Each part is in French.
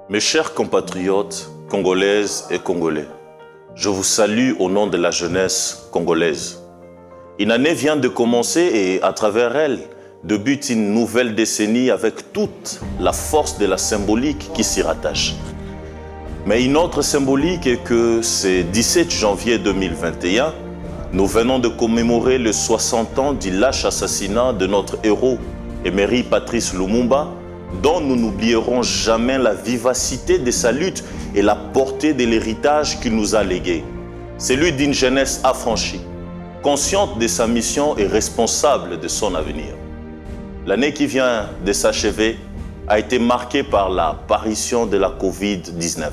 Mes chers compatriotes, congolaises et congolais, je vous salue au nom de la jeunesse congolaise. Une année vient de commencer et à travers elle débute une nouvelle décennie avec toute la force de la symbolique qui s'y rattache. Mais une autre symbolique est que ce 17 janvier 2021, nous venons de commémorer les 60 ans du lâche assassinat de notre héros, Emery Patrice Lumumba, dont nous n'oublierons jamais la vivacité de sa lutte et la portée de l'héritage qu'il nous a légué. Celui d'une jeunesse affranchie, consciente de sa mission et responsable de son avenir. L'année qui vient de s'achever a été marquée par l'apparition de la Covid-19.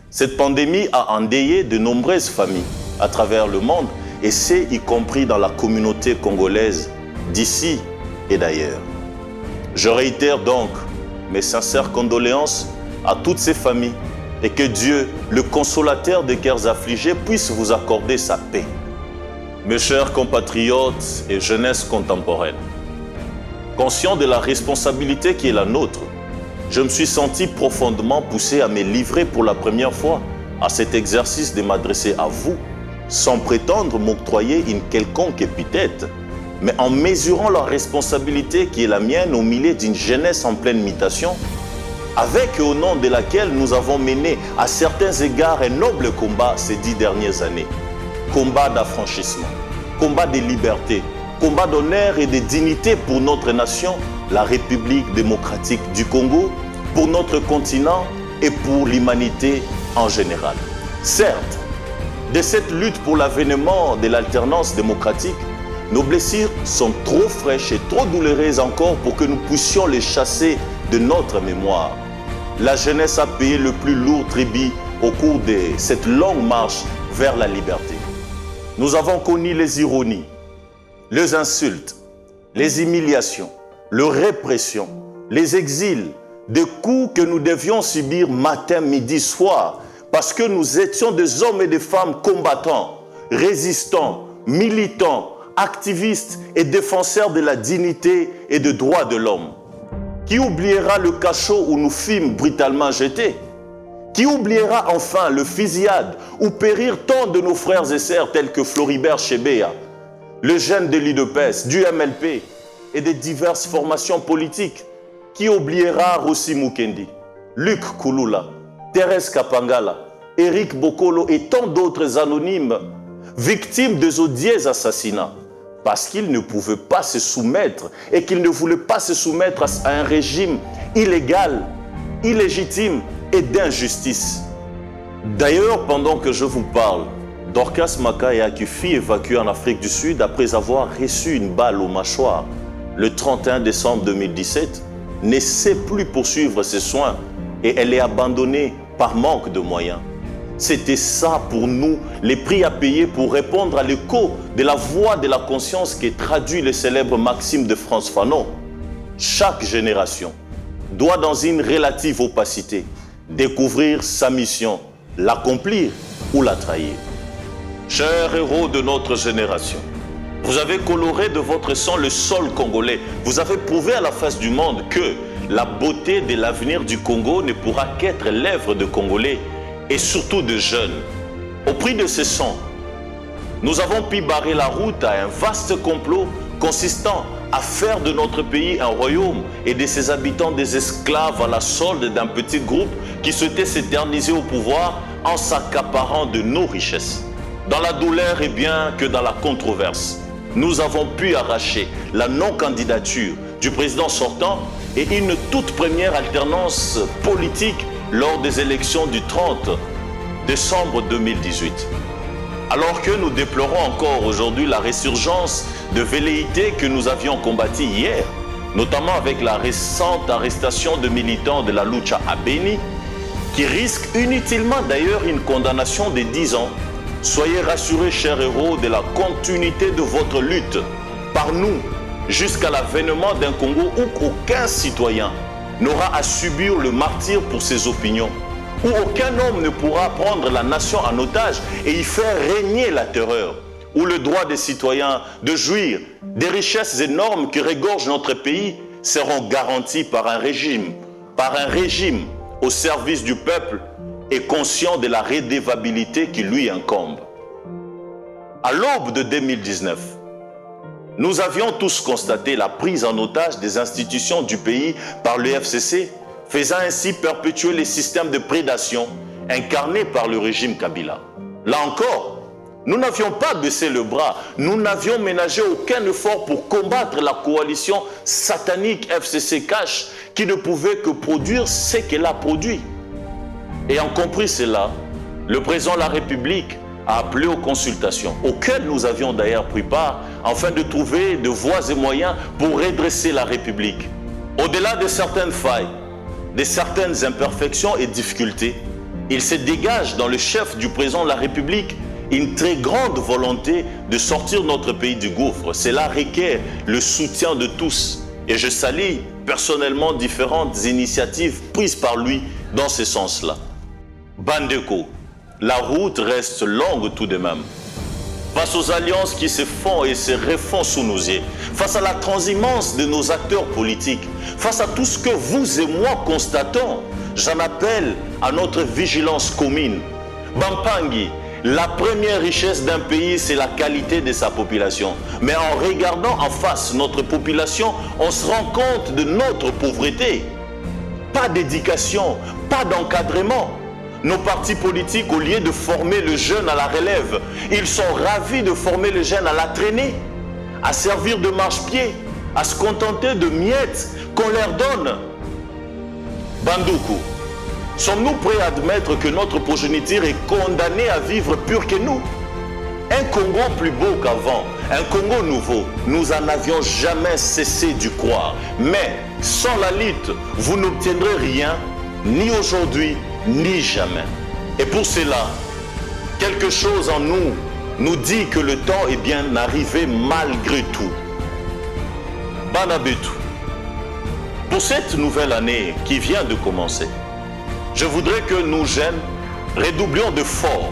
Cette pandémie a endeuillé de nombreuses familles à travers le monde et c'est y compris dans la communauté congolaise d'ici et d'ailleurs. Je réitère donc mes sincères condoléances à toutes ces familles et que Dieu, le consolateur des cœurs affligés, puisse vous accorder sa paix. Mes chers compatriotes et jeunesse contemporaine, conscient de la responsabilité qui est la nôtre, je me suis senti profondément poussé à me livrer pour la première fois à cet exercice de m'adresser à vous, sans prétendre m'octroyer une quelconque épithète, mais en mesurant la responsabilité qui est la mienne au milieu d'une jeunesse en pleine mutation, avec et au nom de laquelle nous avons mené à certains égards un noble combat ces 10 dernières années. Combat d'affranchissement, combat de liberté, combat d'honneur et de dignité pour notre nation, la République démocratique du Congo, pour notre continent et pour l'humanité en général. Certes, de cette lutte pour l'avènement de l'alternance démocratique, nos blessures sont trop fraîches et trop douloureuses encore pour que nous puissions les chasser de notre mémoire. La jeunesse a payé le plus lourd tribut au cours de cette longue marche vers la liberté. Nous avons connu les ironies, les insultes, les humiliations, les répressions, les exils, des coups que nous devions subir matin, midi, soir, parce que nous étions des hommes et des femmes combattants, résistants, militants, activistes et défenseurs de la dignité et des droits de l'homme. Qui oubliera le cachot où nous fûmes brutalement jetés? Qui oubliera enfin le fusillade où périrent tant de nos frères et sœurs tels que Floribert Chebeya, le jeune de l'UDPS, du MLP et de diverses formations politiques? Qui oubliera Rossi Mukendi, Luc Kouloula, Thérèse Kapangala, Éric Bokolo et tant d'autres anonymes victimes des odieux assassinats parce qu'ils ne pouvaient pas se soumettre et qu'ils ne voulaient pas se soumettre à un régime illégal, illégitime et d'injustice. D'ailleurs, pendant que je vous parle, Dorcas Makaya, qui fut évacuée en Afrique du Sud après avoir reçu une balle au mâchoire le 31 décembre 2017, ne sait plus poursuivre ses soins et elle est abandonnée par manque de moyens. C'était ça pour nous, les prix à payer pour répondre à l'écho de la voix de la conscience qui traduit le célèbre maxime de Frantz Fanon. Chaque génération doit, dans une relative opacité, découvrir sa mission, l'accomplir ou la trahir. Chers héros de notre génération, vous avez coloré de votre sang le sol congolais. Vous avez prouvé à la face du monde que la beauté de l'avenir du Congo ne pourra qu'être l'œuvre de Congolais et surtout de jeunes. Au prix de ce sang, nous avons pu barrer la route à un vaste complot consistant à faire de notre pays un royaume et de ses habitants des esclaves à la solde d'un petit groupe qui souhaitait s'éterniser au pouvoir en s'accaparant de nos richesses. Dans la douleur et bien que dans la controverse, nous avons pu arracher la non-candidature du président sortant et une toute première alternance politique lors des élections du 30 décembre 2018. Alors que nous déplorons encore aujourd'hui la résurgence de velléités que nous avions combattues hier, notamment avec la récente arrestation de militants de la Lucha à Beni, qui risquent inutilement d'ailleurs une condamnation de 10 ans, soyez rassurés, chers héros, de la continuité de votre lutte par nous jusqu'à l'avènement d'un Congo où aucun citoyen n'aura à subir le martyre pour ses opinions, où aucun homme ne pourra prendre la nation en otage et y faire régner la terreur, où le droit des citoyens de jouir des richesses énormes qui regorgent notre pays seront garantis par un régime au service du peuple et conscient de la redevabilité qui lui incombe. À l'aube de 2019, nous avions tous constaté la prise en otage des institutions du pays par le FCC, faisant ainsi perpétuer les systèmes de prédation incarnés par le régime Kabila. Là encore, nous n'avions pas baissé le bras, nous n'avions ménagé aucun effort pour combattre la coalition satanique FCC Cash qui ne pouvait que produire ce qu'elle a produit. Ayant compris cela, le président de la République a appelé aux consultations, auxquelles nous avions d'ailleurs pris part, afin de trouver de voies et moyens pour redresser la République. Au-delà de certaines failles, de certaines imperfections et difficultés, il se dégage dans le chef du président de la République une très grande volonté de sortir notre pays du gouffre. Cela requiert le soutien de tous. Et je salue personnellement différentes initiatives prises par lui dans ce sens-là. Bandeko, la route reste longue tout de même. Face aux alliances qui se font et se refont sous nos yeux, face à la transhumance de nos acteurs politiques, face à tout ce que vous et moi constatons, j'en appelle à notre vigilance commune. Bampangi, la première richesse d'un pays, c'est la qualité de sa population. Mais en regardant en face notre population, on se rend compte de notre pauvreté. Pas d'éducation, pas d'encadrement. Nos partis politiques, au lieu de former le jeune à la relève, ils sont ravis de former le jeune à la traîner, à servir de marche-pied, à se contenter de miettes qu'on leur donne. Bandoukou, sommes-nous prêts à admettre que notre progéniture est condamnée à vivre pur que nous? Un Congo plus beau qu'avant, un Congo nouveau, nous en avions jamais cessé d'y croire. Mais sans la lutte, vous n'obtiendrez rien, ni aujourd'hui, ni jamais. Et pour cela, quelque chose en nous nous dit que le temps est bien arrivé malgré tout. Banabetu, pour cette nouvelle année qui vient de commencer, je voudrais que nous jeunes redoublions d'efforts,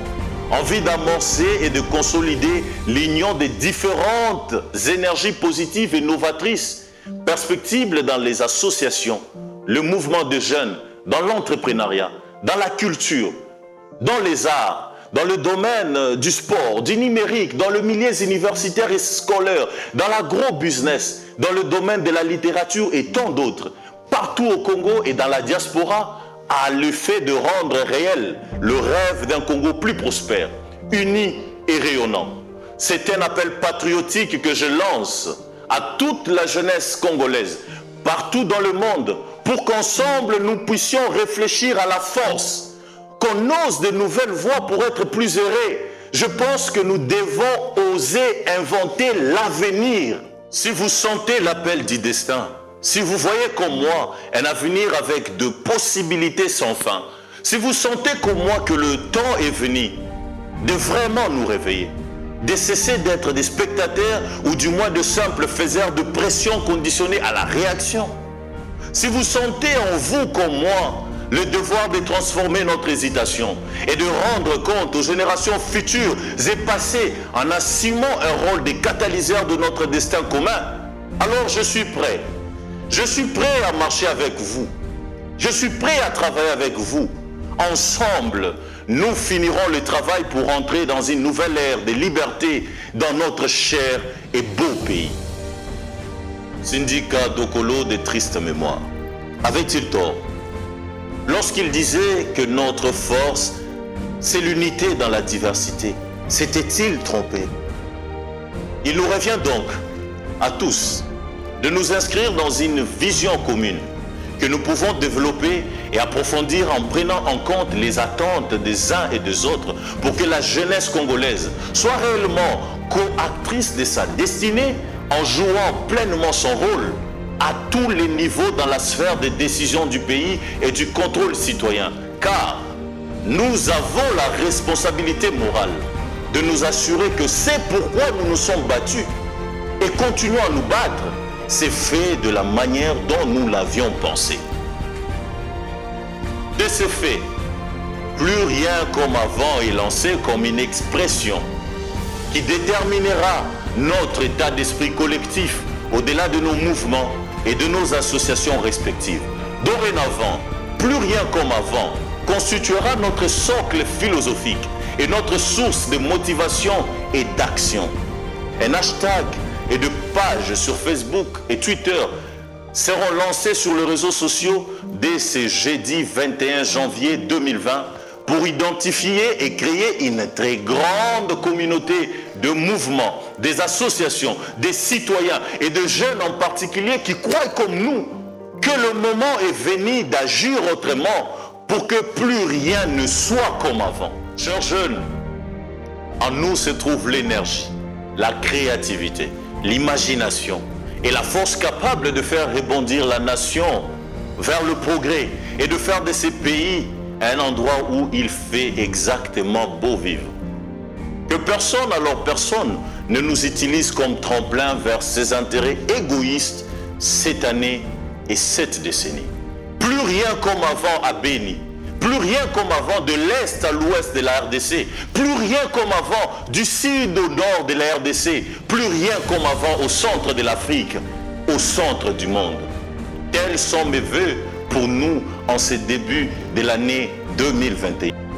envie d'amorcer et de consolider l'union des différentes énergies positives et novatrices, perspectives dans les associations, le mouvement des jeunes, dans l'entrepreneuriat, dans la culture, dans les arts, dans le domaine du sport, du numérique, dans le milieu universitaire et scolaire, dans l'agro-business, dans le domaine de la littérature et tant d'autres, partout au Congo et dans la diaspora, a le fait de rendre réel le rêve d'un Congo plus prospère, uni et rayonnant. C'est un appel patriotique que je lance à toute la jeunesse congolaise, partout dans le monde, pour qu'ensemble nous puissions réfléchir à la force, qu'on ose de nouvelles voies pour être plus heureux. Je pense que nous devons oser inventer l'avenir. Si vous sentez l'appel du destin, si vous voyez comme moi un avenir avec de possibilités sans fin, si vous sentez comme moi que le temps est venu de vraiment nous réveiller, de cesser d'être des spectateurs ou du moins de simples faiseurs de pression conditionnés à la réaction, si vous sentez en vous comme moi le devoir de transformer notre hésitation et de rendre compte aux générations futures et passées en assumant un rôle de catalyseur de notre destin commun, alors je suis prêt. Je suis prêt à marcher avec vous. Je suis prêt à travailler avec vous. Ensemble, nous finirons le travail pour entrer dans une nouvelle ère de liberté dans notre cher et beau pays. Syndicat Dokolo de triste mémoire. Avait-il tort lorsqu'il disait que notre force, c'est l'unité dans la diversité? S'était-il trompé? Il nous revient donc à tous de nous inscrire dans une vision commune que nous pouvons développer et approfondir en prenant en compte les attentes des uns et des autres pour que la jeunesse congolaise soit réellement co-actrice de sa destinée en jouant pleinement son rôle à tous les niveaux dans la sphère des décisions du pays et du contrôle citoyen. Car nous avons la responsabilité morale de nous assurer que c'est pourquoi nous nous sommes battus et continuons à nous battre. C'est fait de la manière dont nous l'avions pensé. De ce fait, plus rien comme avant est lancé comme une expression qui déterminera notre état d'esprit collectif au-delà de nos mouvements et de nos associations respectives. Dorénavant, plus rien comme avant, constituera notre socle philosophique et notre source de motivation et d'action. Un hashtag et de pages sur Facebook et Twitter seront lancés sur les réseaux sociaux dès ce jeudi 21 janvier 2020 pour identifier et créer une très grande communauté de mouvements, des associations, des citoyens et de jeunes en particulier qui croient comme nous que le moment est venu d'agir autrement pour que plus rien ne soit comme avant. Chers jeunes, en nous se trouve l'énergie, la créativité, l'imagination et la force capable de faire rebondir la nation vers le progrès et de faire de ces pays un endroit où il fait exactement beau vivre. Que personne, alors personne, ne nous utilise comme tremplin vers ses intérêts égoïstes cette année et cette décennie. Plus rien comme avant à Béni, plus rien comme avant de l'Est à l'Ouest de la RDC, plus rien comme avant du Sud au Nord de la RDC, plus rien comme avant au centre de l'Afrique, au centre du monde. Tels sont mes vœux pour nous en ce début de l'année 2021.